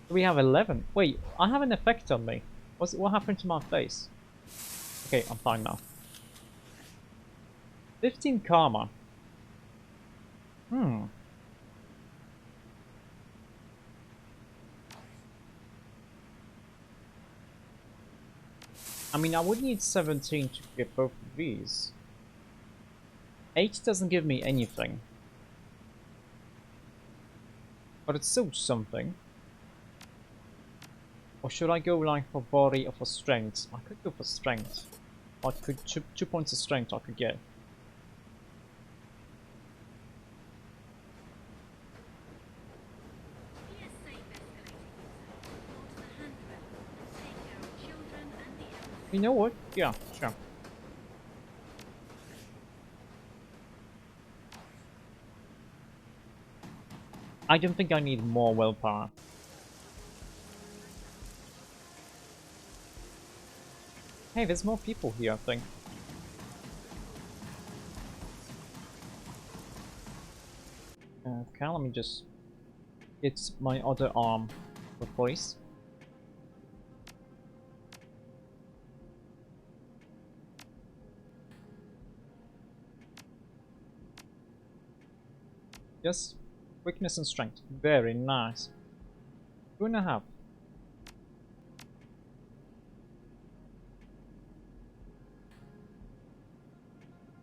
We have 11. Wait, I have an effect on me. What happened to my face? Okay, I'm fine now. 15 karma. Hmm. I mean, I would need 17 to get both of these. 8 doesn't give me anything. But it's still something. Or should I go like for body or for strength? I could go for strength. I could 2 points of strength I could get. You know what? Yeah, sure. I don't think I need more willpower. Hey, there's more people here, I think. Okay, let me just get my other arm replaced. Yes, weakness and strength. Very nice. 2.5.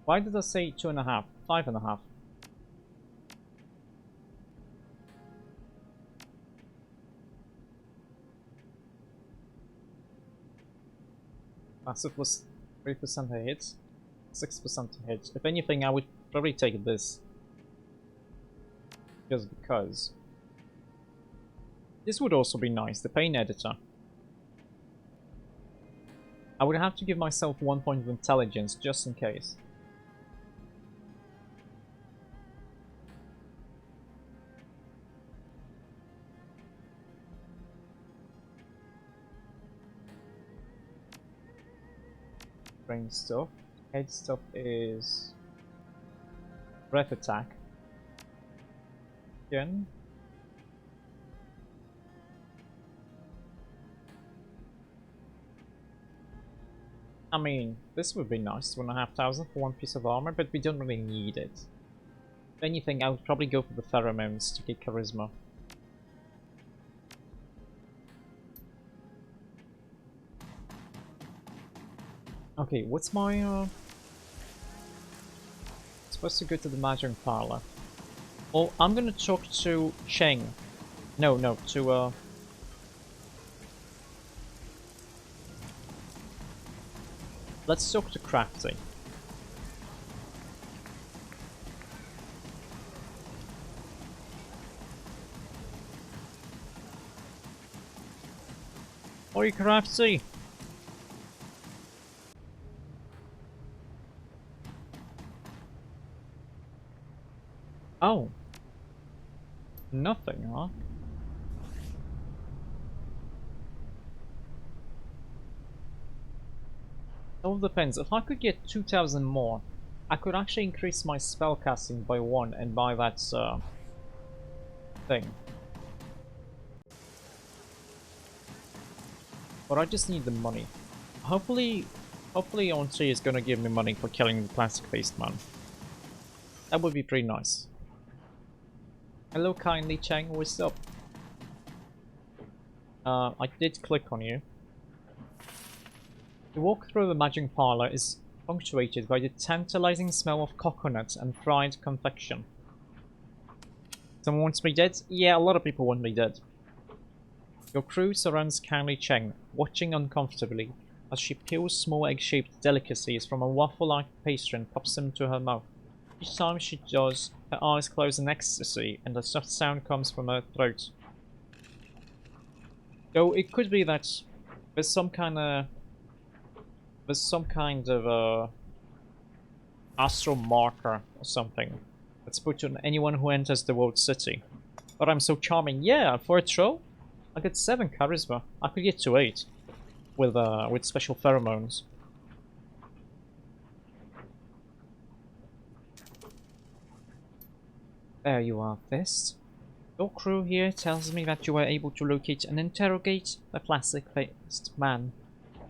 Why did I say 2.5? 5.5. Massive was 3% hit, 6% hit. If anything, I would probably take this. Just because. This would also be nice, the pain editor. I would have to give myself 1 point of intelligence just in case. Brain stuff. Head stuff is breath attack. Again. I mean, this would be nice, 1,500 for 1 piece of armor, but we don't really need it. If anything, I would probably go for the pheromones to get charisma. Okay, what's my supposed to go to the magic parlor. Well, I'm gonna talk to Cheng. No, to let's talk to Crafty. Oi, Crafty! Oh. Nothing, huh? It all depends. If I could get 2,000 more, I could actually increase my spellcasting by 1 and buy that thing. But I just need the money. Hopefully Onsi is gonna give me money for killing the plastic-faced man. That would be pretty nice. Hello kindly Chang, what's up? I did click on you. The walk through the magic parlor is punctuated by the tantalizing smell of coconut and fried confection. Someone wants me dead? Yeah, a lot of people want me dead. Your crew surrounds kindly Cheng, watching uncomfortably as she peels small egg-shaped delicacies from a waffle-like pastry and pops them to her mouth. Each time she does, her eyes close in ecstasy and a soft sound comes from her throat. Though it could be that there's some kind of astral marker or something that's put on anyone who enters the world city. But I'm so charming. Yeah, for a troll, I get 7 charisma. I could get to 8 with special pheromones. There you are, Fist. Your crew here tells me that you were able to locate and interrogate the classic-faced man.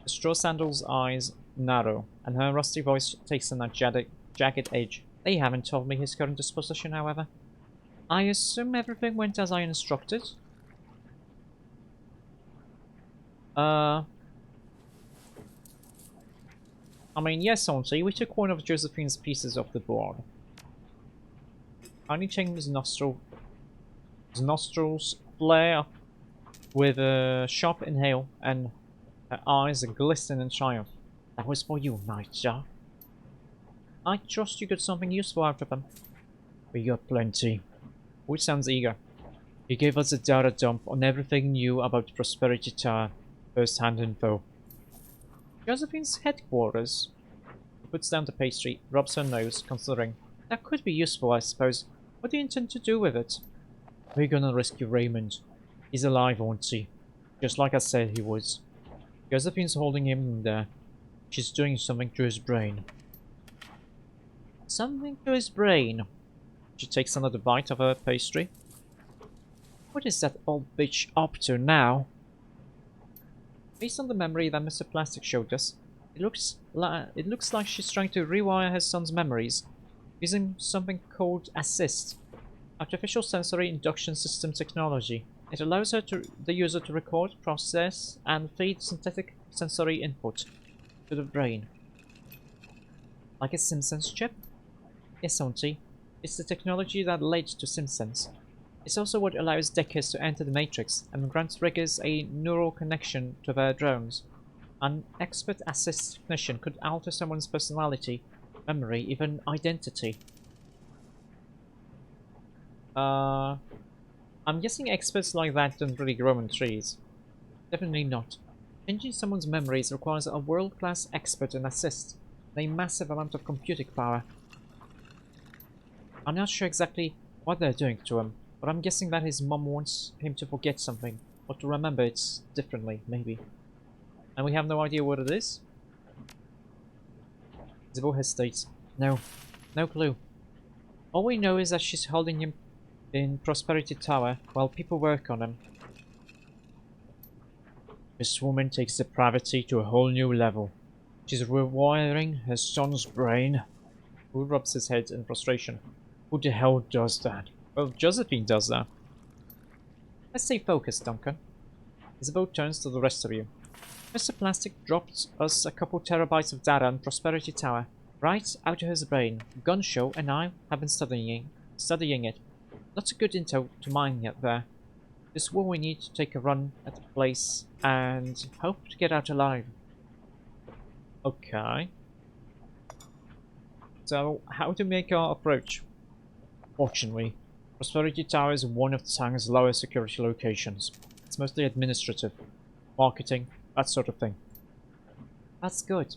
The straw sandal's eyes narrow, and her rusty voice takes on a jagged edge. They haven't told me his current disposition, however. I assume everything went as I instructed? I mean, yes, Auntie, we took one of Josephine's pieces off the board. Tiny Chang's nostrils flare with a sharp inhale, and her eyes glisten in triumph. That was for you, Nightjar. I trust you got something useful out of them. We got plenty. Which sounds eager. He gave us a data dump on everything new about Prosperity Tower. First-hand info. Josephine's headquarters. She puts down the pastry, rubs her nose, considering. That could be useful, I suppose. What do you intend to do with it? We're gonna rescue Raymond. He's alive, Auntie. Just like I said he was. Josephine's holding him in there. She's doing something to his brain. Something to his brain. She takes another bite of her pastry. What is that old bitch up to now? Based on the memory that Mr. Plastic showed us, it looks like she's trying to rewire her son's memories using something called Assist, Artificial Sensory Induction System technology. It allows the user to record, process, and feed synthetic sensory input to the brain. Like a Simpsons chip? Yes, Auntie. It's the technology that led to Simpsons. It's also what allows Deckers to enter the Matrix and grants riggers a neural connection to their drones. An expert assist technician could alter someone's personality, memory, even identity. I'm guessing experts like that don't really grow on trees. Definitely not. Changing someone's memories requires a world-class expert and assist, and a massive amount of computing power. I'm not sure exactly what they're doing to him, but I'm guessing that his mom wants him to forget something, or to remember it differently, maybe. And we have no idea what it is? Isabel hesitates. No clue. All we know is that she's holding him in Prosperity Tower while people work on him. This woman takes depravity to a whole new level. She's rewiring her son's brain. Who rubs his head in frustration? Who the hell does that? Well, Josephine does that. Let's stay focused, Duncan. Isabel turns to the rest of you. Mr. Plastic dropped us a couple terabytes of data on Prosperity Tower, right out of his brain. Gunshow and I have been studying it. Not a good intel to mine yet there. This war we need to take a run at the place and hope to get out alive. Okay. So, how to make our approach? Fortunately, Prosperity Tower is one of the town's lower security locations. It's mostly administrative, marketing, that sort of thing. That's good.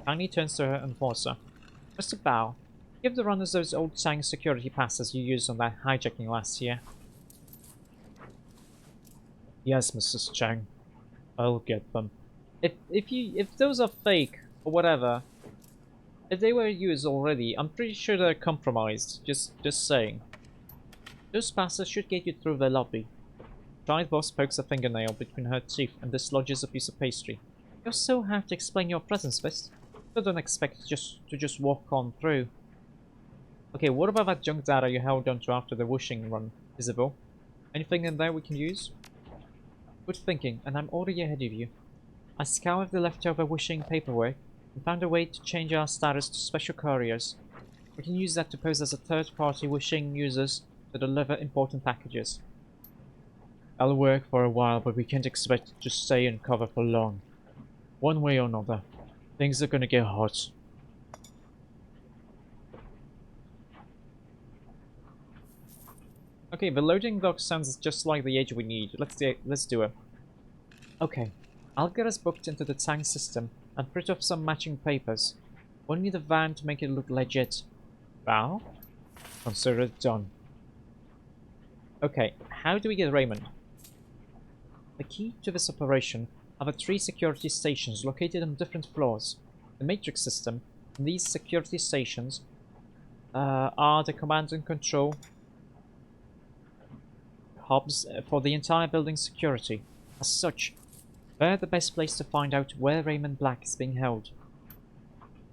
Tiny turns to her enforcer. Mr. Bao, give the runners those old Tang security passes you used on that hijacking last year. Yes, Mrs. Chang. I'll get them. If those are fake or whatever, if they were used already, I'm pretty sure they're compromised. Just saying. Those passes should get you through the lobby. Giant Boss pokes a fingernail between her teeth and dislodges a piece of pastry. You also have to explain your presence, Fist. So don't expect to just walk on through. Okay, what about that junk data you held onto after the whooshing run, Isabel? Anything in there we can use? Good thinking, and I'm already ahead of you. I scoured the leftover whooshing paperwork and found a way to change our status to special couriers. We can use that to pose as a third-party whooshing users to deliver important packages. I'll work for a while, but we can't expect to stay in cover for long. One way or another, things are gonna get hot. Okay, the loading dock sounds just like the age we need. Let's do it. Okay, I'll get us booked into the tank system and print off some matching papers. We'll need a van to make it look legit. Wow? Consider it done. Okay, how do we get Raymond? The key to this operation are the 3 security stations located on different floors. The Matrix system and these security stations are the command and control hubs for the entire building's security. As such, they're the best place to find out where Raymond Black is being held.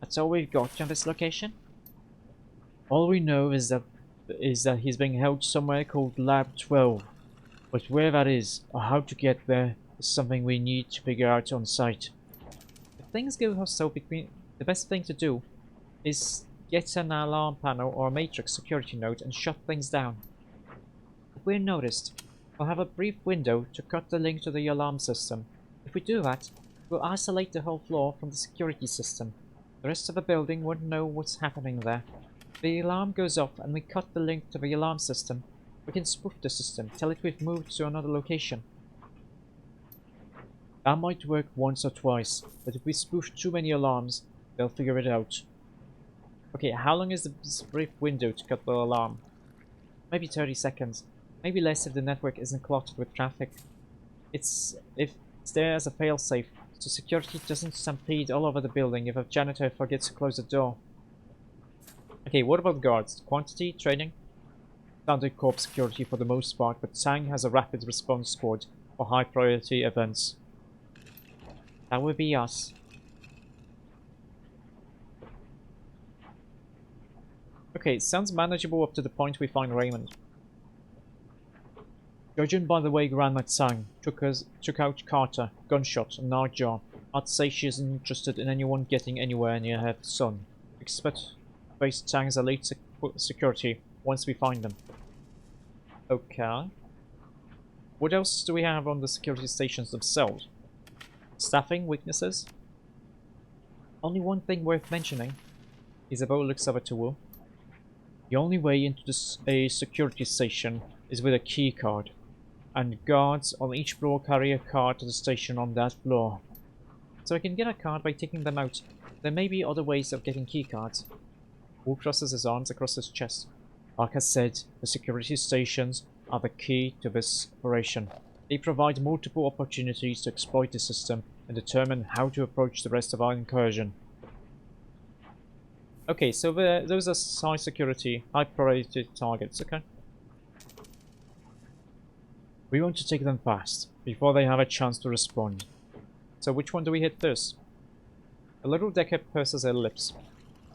That's all we've got on this location? All we know is that he's being held somewhere called Lab 12. But where that is, or how to get there, is something we need to figure out on site. If things go so between, the best thing to do is get an alarm panel or a matrix security node and shut things down. If we're noticed, we'll have a brief window to cut the link to the alarm system. If we do that, we'll isolate the whole floor from the security system. The rest of the building won't know what's happening there. If the alarm goes off and we cut the link to the alarm system, we can spoof the system, tell it we've moved to another location. That might work once or twice, but if we spoof too many alarms, they'll figure it out. Okay, how long is this brief window to cut the alarm? Maybe 30 seconds. Maybe less if the network isn't cluttered with traffic. It's there as a failsafe, so security doesn't stampede all over the building if a janitor forgets to close the door. Okay, what about guards? Quantity, training? Standard corp security for the most part, but Tang has a rapid response squad for high priority events. That would be us. Okay, sounds manageable up to the point we find Raymond. Judging by the way Grandma Tang took out Carter, gunshot, and Nightjar, I'd say she isn't interested in anyone getting anywhere near her son. Expect face Tang's elite security once we find them. Okay. What else do we have on the security stations themselves? Staffing weaknesses? Only one thing worth mentioning. Isabeau looks over to Wu. The only way into a security station is with a key card, and guards on each floor carry a card to the station on that floor. So I can get a card by taking them out. There may be other ways of getting key cards. Wu crosses his arms across his chest. Like I said, the security stations are the key to this operation. They provide multiple opportunities to exploit the system and determine how to approach the rest of our incursion. Okay, so those are high security, high priority targets, okay. We want to take them fast, before they have a chance to respond. So which one do we hit first? A little Decker purses her lips.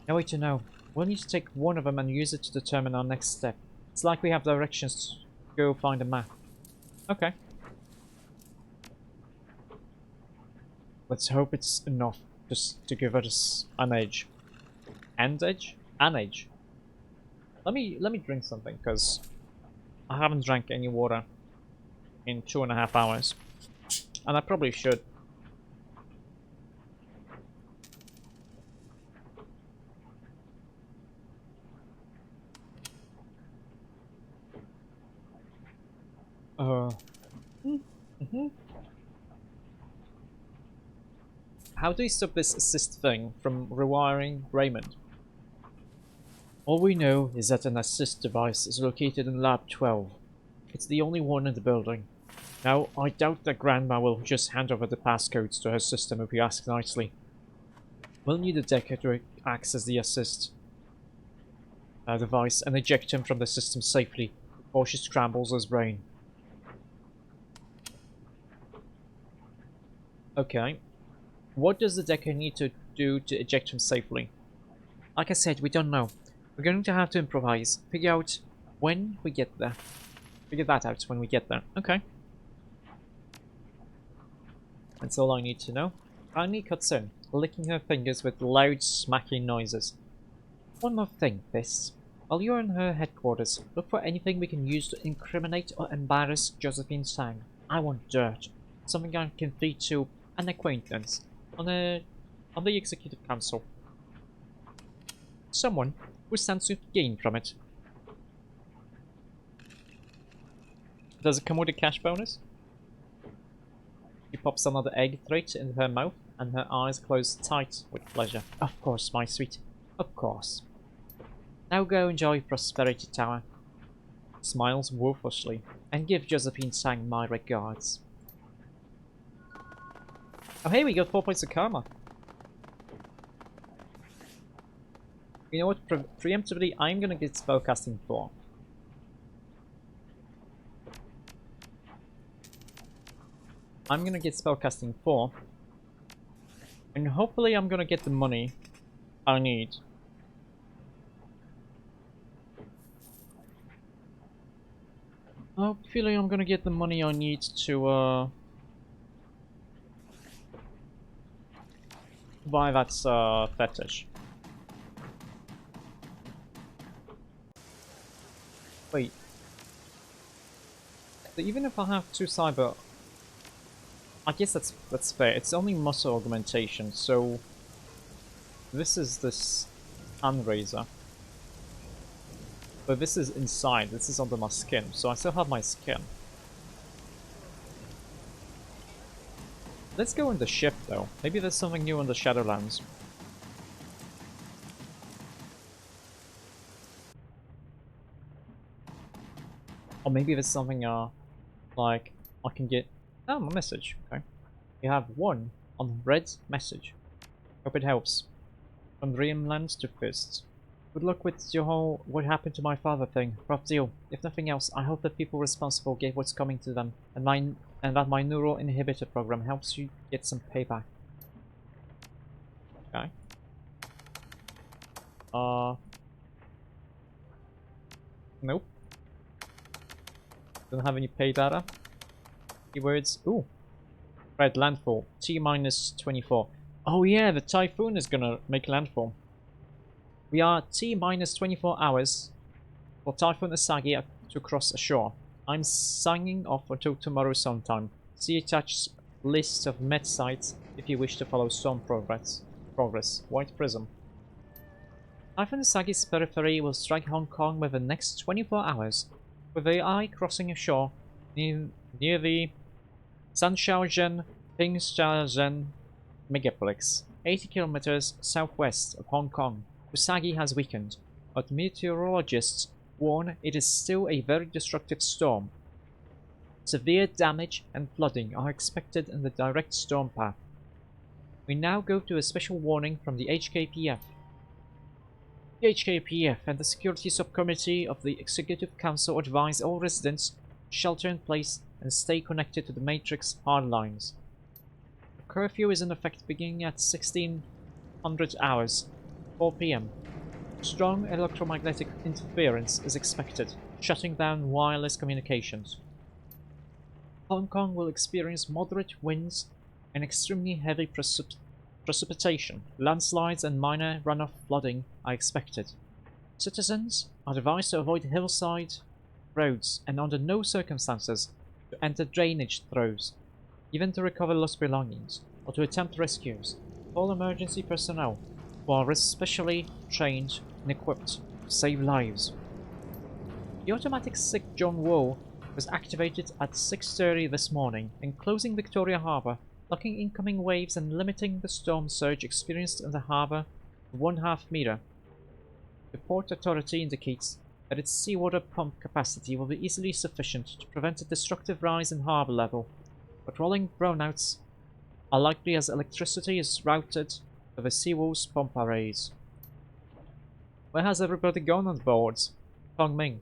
No way to know. We'll need to take one of them and use it to determine our next step. It's like we have directions to go find a map. Okay. Let's hope it's enough just to give us an edge. An edge? An edge. Let me drink something, because I haven't drank any water in 2.5 hours. And I probably should. How do we stop this assist thing from rewiring Raymond? All we know is that an assist device is located in Lab 12. It's the only one in the building. Now, I doubt that Grandma will just hand over the passcodes to her system if we ask nicely. We'll need a Decker to access the assist device and eject him from the system safely before she scrambles his brain. Okay. What does the Decker need to do to eject him safely? Like I said, we don't know. We're going to have to improvise. Figure out when we get there. Figure that out when we get there. Okay. That's all I need to know. Finally cuts in, licking her fingers with loud smacking noises. One more thing, Fist. While you're in her headquarters, look for anything we can use to incriminate or embarrass Josephine Sang. I want dirt. Something I can feed to an acquaintance on the executive council. Someone who stands to gain from it. Does it come with a cash bonus? She pops another egg thread into her mouth and her eyes close tight with pleasure. Of course, my sweet. Of course. Now go enjoy Prosperity Tower. Smiles wolfishly and give Josephine Sang my regards. Oh hey, we got 4 points of karma. You know what, preemptively, I'm gonna get spellcasting 4. I'm gonna get spellcasting 4. And hopefully I'm gonna get the money I need. Hopefully I'm gonna get the money I need to buy that fetish. Wait. So even if I have 2 cyber, I guess that's fair. It's only muscle augmentation, so this is this hand razor. But this is inside, this is under my skin, so I still have my skin. Let's go in the ship though. Maybe there's something new in the Shadowlands. Or maybe there's something like I can get a message. Okay. You have 1 on red message. Hope it helps. From Dreamlands to Fists. Good luck with your whole what happened to my father thing. Rough deal. If nothing else, I hope the people responsible get what's coming to them, and that my neural inhibitor program helps you get some payback. Okay. Nope. Don't have any pay data. Keywords. Ooh. Red landfall. T-24. Oh yeah, the typhoon is gonna make landfall. We are T-24 hours for Typhoon Asagi to cross ashore. I'm signing off until tomorrow sometime. See attached list of met sites if you wish to follow storm progress. White Prism. Typhoon Asagi's periphery will strike Hong Kong within the next 24 hours, with the eye crossing ashore near the Sanshaozhen Pingshaozhen megaplex, 80 kilometers southwest of Hong Kong. Usagi has weakened, but meteorologists warn it is still a very destructive storm. Severe damage and flooding are expected in the direct storm path. We now go to a special warning from the HKPF. The HKPF and the Security Subcommittee of the Executive Council advise all residents to shelter in place and stay connected to the Matrix hardlines. The curfew is in effect beginning at 1600 hours. 4 p.m. Strong electromagnetic interference is expected, shutting down wireless communications. Hong Kong will experience moderate winds and extremely heavy precipitation. Landslides and minor runoff flooding are expected. Citizens are advised to avoid hillside roads and under no circumstances to enter drainage throws, even to recover lost belongings or to attempt rescues. All emergency personnel who are specially trained and equipped to save lives. The automatic Sick John Woe was activated at 6:30 this morning, enclosing Victoria Harbour, blocking incoming waves and limiting the storm surge experienced in the harbour to 1/2 meter. The Port Authority indicates that its seawater pump capacity will be easily sufficient to prevent a destructive rise in harbour level, but rolling brownouts are likely as electricity is routed to the seawall's pump arrays. Where has everybody gone on board? Tong Ming.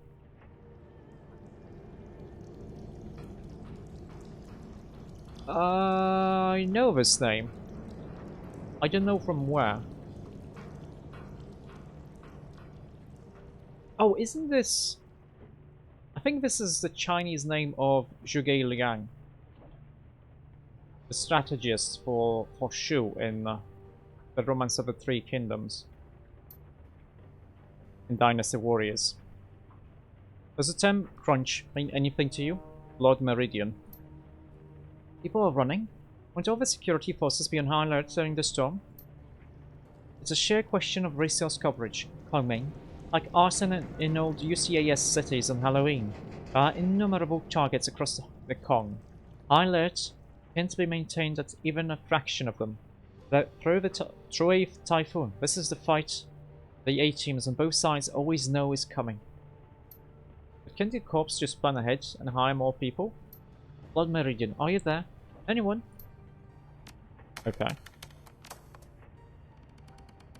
I know this name. I don't know from where. Oh, isn't this... I think this is the Chinese name of Zhuge Liang, the strategist for Shu in the Romance of the Three Kingdoms in Dynasty Warriors. Does the term crunch mean anything to you, Lord Meridian? People are running. Won't all the security forces be on high alert during the storm? It's a sheer question of resource coverage, Kongming. Like arson in old UCAS cities on Halloween, there are innumerable targets across the Kong. High alert can't be maintained at even a fraction of them. Through a typhoon, this is the fight the A-teams on both sides always know is coming. But can't the corps just plan ahead and hire more people? Blood Meridian, are you there? Anyone? Okay.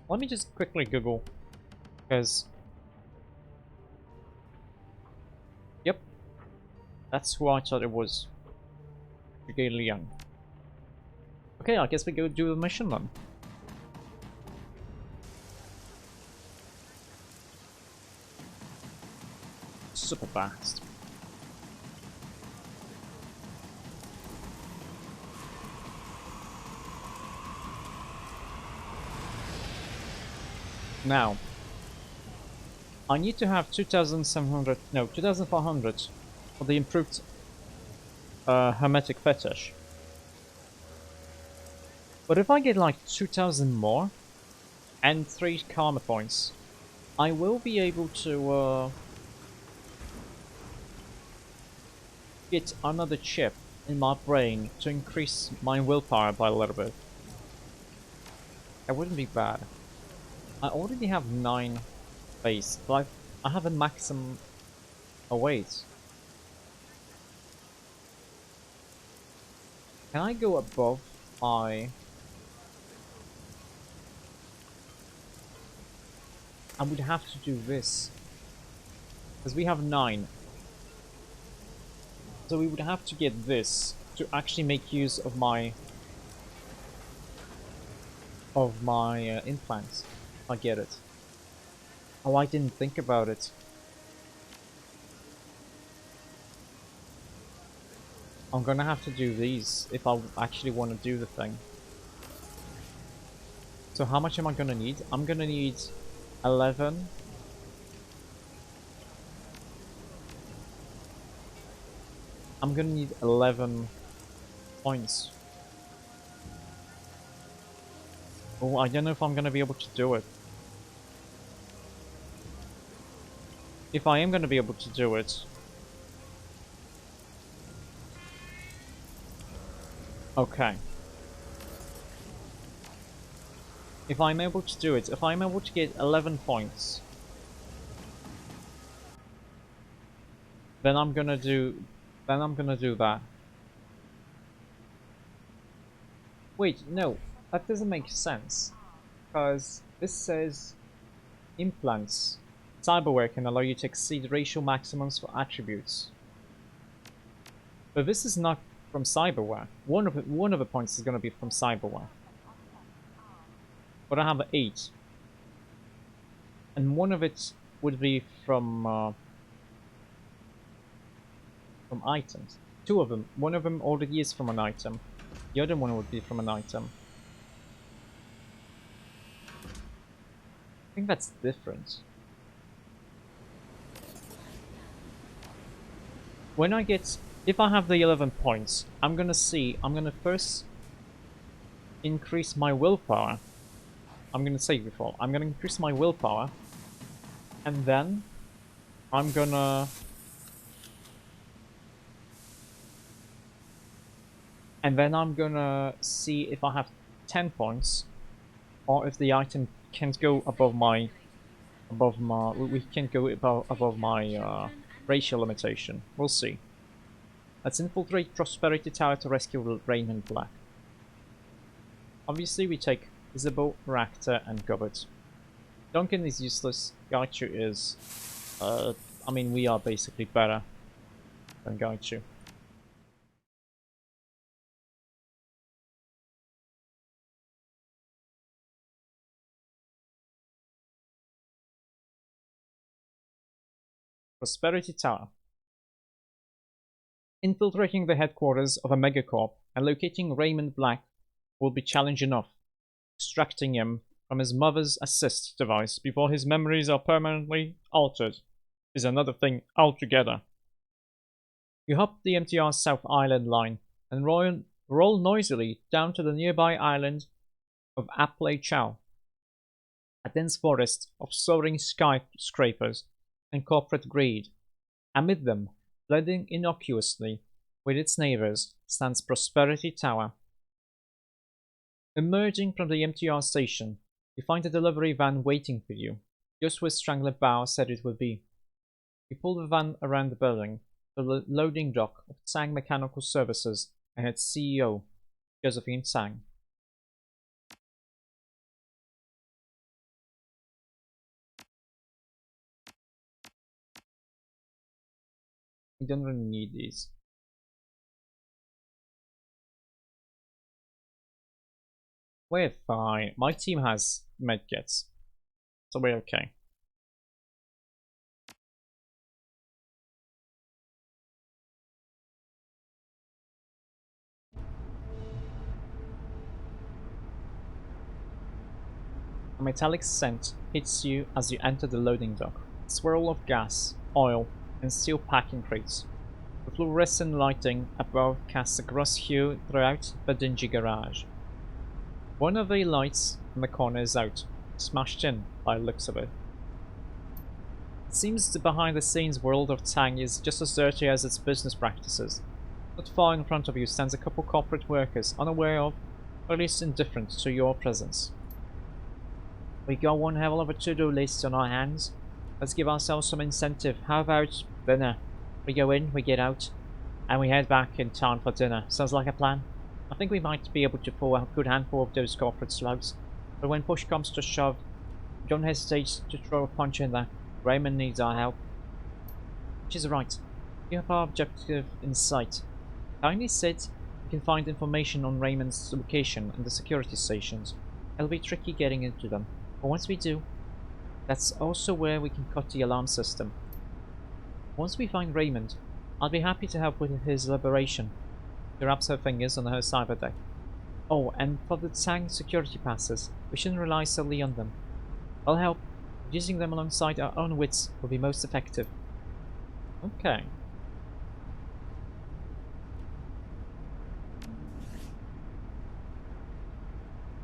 Let me just quickly Google, because... Yep. That's who I thought it was. Brigadier. Okay, I guess we go do the mission then. Super fast. Now, I need to have 2,700, no, 2,400 for the improved Hermetic Fetish. But if I get like 2,000 more and 3 karma points, I will be able to get another chip in my brain to increase my willpower by a little bit. That wouldn't be bad. I already have 9 base, but I have a maximum. Oh wait. Can I go above my... I would have to do this. Because we have 9. So we would have to get this to actually make use of my... implants. If I get it. Oh, I didn't think about it. I'm gonna have to do these if I actually want to do the thing. So how much am I gonna need? I'm gonna need 11. I'm gonna need 11 points. Oh, I don't know if I'm gonna be able to do it. If I am gonna be able to do it... Okay. If I'm able to do it, if I'm able to get 11 points, then I'm gonna do that. Wait, no, that doesn't make sense. Because this says implants. Cyberware can allow you to exceed racial maximums for attributes. But this is not from cyberware. One of the points is gonna be from cyberware. But I have 8. And one of it would be from items. 2 of them. One of them already is from an item. The other one would be from an item. I think that's different. When I get... If I have the 11 points, I'm gonna first increase my willpower. I'm gonna say before. I'm gonna increase my willpower. And then I'm gonna... And then I'm gonna see if I have 10 points, or if the item can't go above my... we can't go above my racial limitation. We'll see. Let's infiltrate Prosperity Tower to rescue Raymond Black. Obviously we take Isabeau, Ractor, and Gobbet. Duncan is useless, Gaichu is... I mean, we are basically better than Gaichu. Prosperity Tower. Infiltrating the headquarters of a megacorp and locating Raymond Black will be challenge enough. Extracting him from his mother's assist device before his memories are permanently altered is another thing altogether. You hop the MTR South Island line and roll noisily down to the nearby island of Apley Chow, a dense forest of soaring skyscrapers and corporate greed. Amid them, blending innocuously with its neighbors, stands Prosperity Tower. Emerging from the MTR station, you find a delivery van waiting for you, just where Strangler Bao said it would be. You pull the van around the building to the loading dock of Tsang Mechanical Services and its CEO, Josephine Tsang. You don't really need these. We're fine. My team has medkits, so we're okay. A metallic scent hits you as you enter the loading dock. A swirl of gas, oil, and steel packing crates. The fluorescent lighting above casts a gross hue throughout the dingy garage. One of the lights in the corner is out, smashed in by the looks of it. It seems the behind-the-scenes world of Tang is just as dirty as its business practices. Not far in front of you stands a couple corporate workers, unaware of, or at least indifferent to your presence. We got one hell of a to-do list on our hands. Let's give ourselves some incentive. How about dinner? We go in, we get out, and we head back in time for dinner. Sounds like a plan? I think we might be able to pull a good handful of those corporate slugs, but when push comes to shove, don't hesitate to throw a punch in there. Raymond needs our help. She's right. You have our objective in sight. Kindly sit. You can find information on Raymond's location and the security stations. It'll be tricky getting into them, but once we do, that's also where we can cut the alarm system. Once we find Raymond, I'll be happy to help with his liberation. She wraps her fingers on her cyber deck. Oh, and for the Tang security passes, we shouldn't rely solely on them. I'll help. Using them alongside our own wits will be most effective. Okay.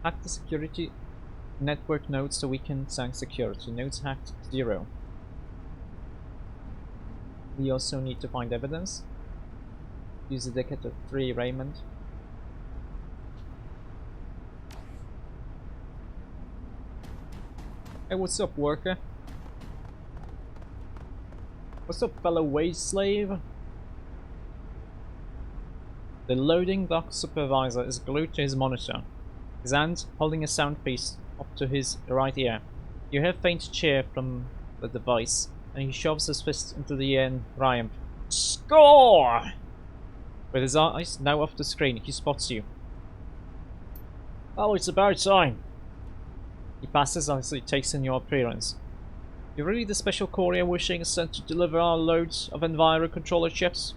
Hack the security network nodes to weaken Tang security. Nodes hacked 0. We also need to find evidence. Use the deck at 3 Raymond. Hey, what's up, worker? What's up, fellow wage slave? The loading dock supervisor is glued to his monitor, his hand holding a soundpiece up to his right ear. You hear faint cheer from the device, and he shoves his fist into the air in triumph. Score! With his eyes now off the screen, he spots you. Oh, it's about time. He passes as he takes in your appearance. You're really the special courier wishing sent to deliver our loads of Enviro controller chips?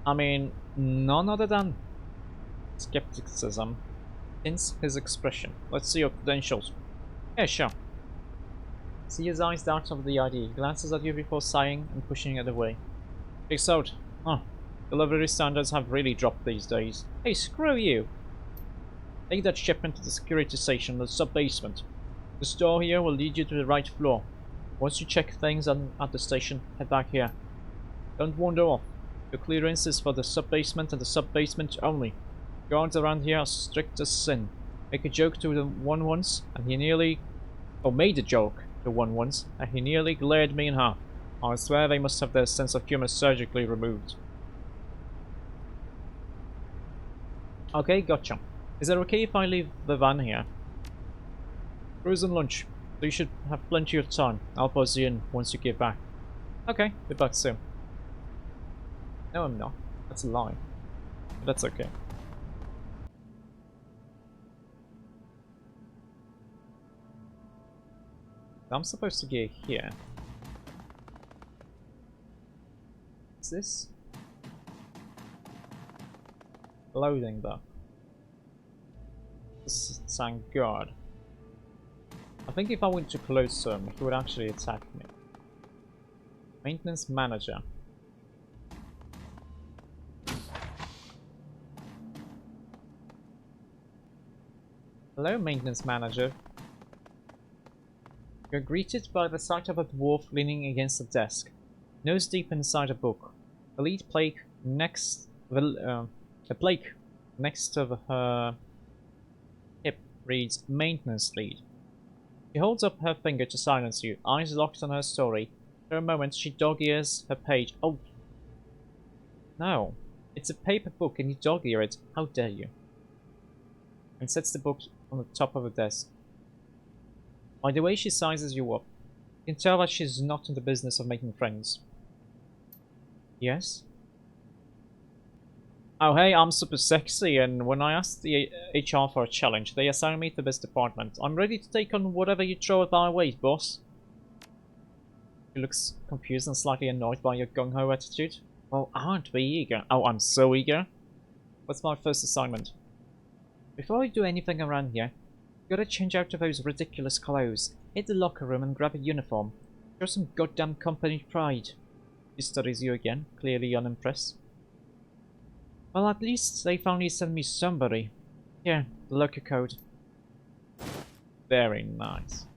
I mean, none other than skepticism hints his expression. Let's see your credentials. Yeah, sure. See his eyes dart over the ID. He glances at you before sighing and pushing it away. Peace out. Huh. Delivery standards have really dropped these days. Hey, screw you. Take that shipment to the security station in the sub-basement. The store here will lead you to the right floor. Once you check things at the station, head back here. Don't wander off. Your clearance is for the sub-basement and the sub-basement only. Guards around here are strict as sin. Make a joke to the one once, and he nearly... Oh, made a joke to one once, and he nearly glared me in half. I swear they must have their sense of humor surgically removed. Okay, gotcha. Is it okay if I leave the van here? Cruise and lunch, so you should have plenty of time. I'll buzz you in once you get back. Okay, be back soon. No, I'm not. That's a lie. But that's okay. I'm supposed to get here. What's this? Loading dock. Thank God. I think if I went too close to him, he would actually attack me. Maintenance manager. Hello, maintenance manager. You're greeted by the sight of a dwarf leaning against a desk, nose deep inside a book. The lead plaque next, the plaque next to her hip reads "Maintenance Lead." She holds up her finger to silence you, eyes locked on her story. For a moment, she dog-ears her page. Oh, no. It's a paper book and you dog-ear it. How dare you? And sets the book on the top of the desk. By the way she sizes you up, you can tell that she's not in the business of making friends. Yes? Oh hey, I'm super sexy, and when I asked the HR for a challenge, they assigned me to this department. I'm ready to take on whatever you throw at my way, boss. He looks confused and slightly annoyed by your gung-ho attitude. Well, aren't we eager? Oh, I'm so eager. What's my first assignment? Before I do anything around here, you gotta change out of those ridiculous clothes. Hit the locker room and grab a uniform. Show some goddamn company pride. He studies you again, clearly unimpressed. Well, at least they finally sent me somebody. Here, the locker code. Very nice.